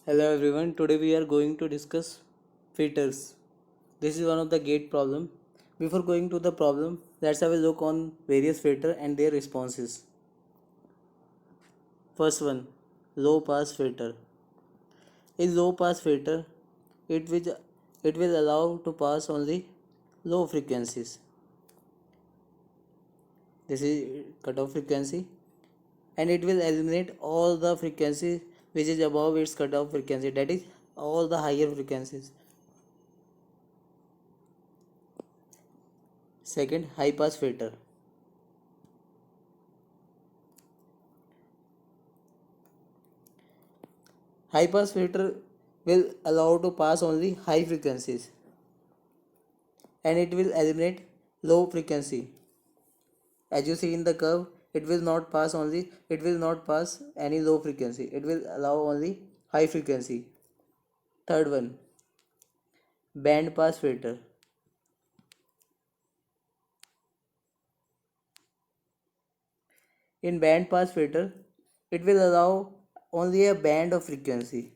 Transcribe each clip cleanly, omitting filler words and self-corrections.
Hello everyone, today we are going to discuss filters. This is one of the gate problem. Before going to the problem, let's have a look on various filter and their responses. First one, low pass filter. In low pass filter, it will, it will allow to pass only low frequencies. This is cutoff frequency and it will eliminate all the frequencies which is above its cutoff frequency, that is all the higher frequencies. Second, high pass filter. High pass filter will allow to pass only high frequencies and it will eliminate low frequency. As you see in the curve, it will not pass any low frequency. It will allow only high frequency. Third one, band pass filter. In band pass filter, it will allow only a band of frequency.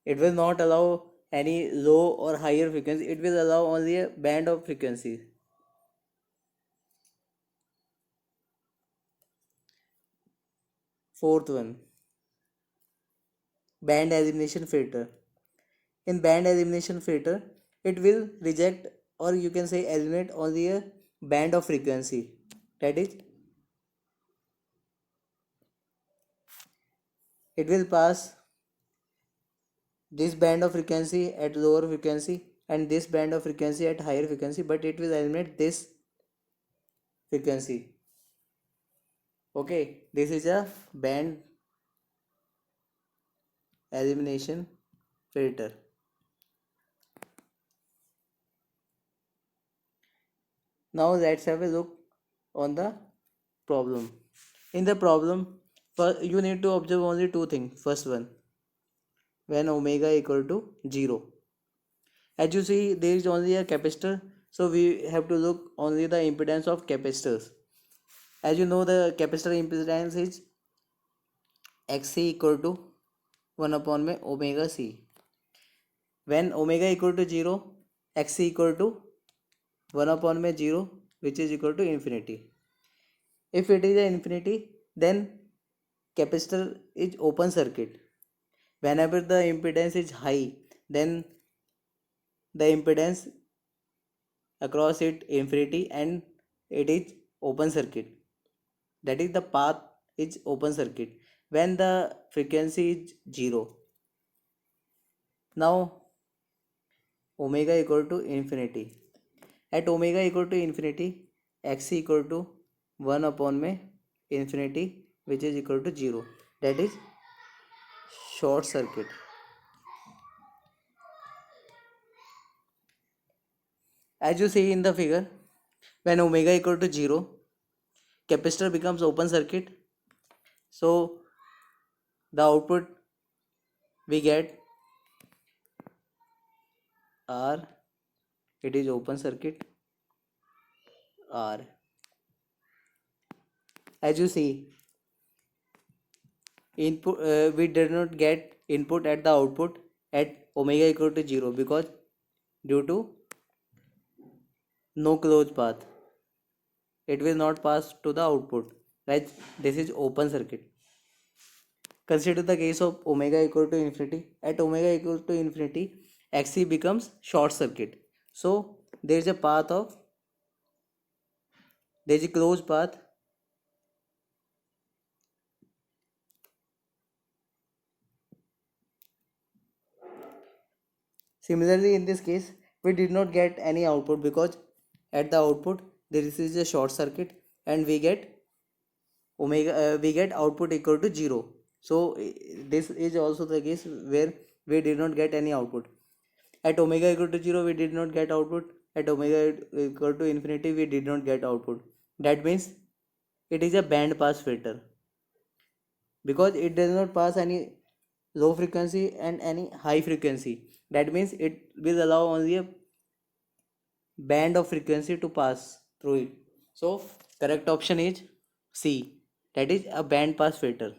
It will not allow any low or higher frequency. It will allow only a band of frequency. Fourth one, band elimination filter. In band elimination filter, it will reject or you can say eliminate only a band of frequency, that is it will pass this band of frequency at lower frequency and this band of frequency at higher frequency, but it will eliminate this frequency. Okay, this is a band elimination filter. Now let's have a look on the problem. In the problem, you need to observe only two things. First one, when omega equal to 0. As you see, there is only a capacitor, so we have to look only the impedance of capacitors. As you know, the capacitor impedance is xc equal to 1 upon में omega c. When omega equal to 0, xc equal to 1 upon में 0, which is equal to infinity. If it is an infinity, then capacitor is open circuit. Whenever the impedance is high, then the impedance across it infinity and it is open circuit, that is the path is open circuit when the frequency is 0. Now omega equal to infinity, at omega equal to infinity, x equal to 1 upon में infinity which is equal to 0, that is short circuit. As you see in the figure, when omega equal to 0, capacitor becomes open circuit, so the output we get R, it is open circuit R. As you see, input we did not get input at the output at omega equal to 0 because due to no closed path, it will not pass to the output, right? This is open circuit. Consider the case of omega equal to infinity. At omega equal to infinity, xc becomes short circuit, so there is a closed path Similarly, in this case, we did not get any output because at the output there is a short circuit and we get output equal to 0. So this is also the case where we did not get any output. At omega equal to 0, we did not get output. At omega equal to infinity, we did not get output. That means it is a band pass filter because it does not pass any low frequency and any high frequency. That means it will allow only a band of frequency to pass through it. So correct option is C, that is a band pass filter.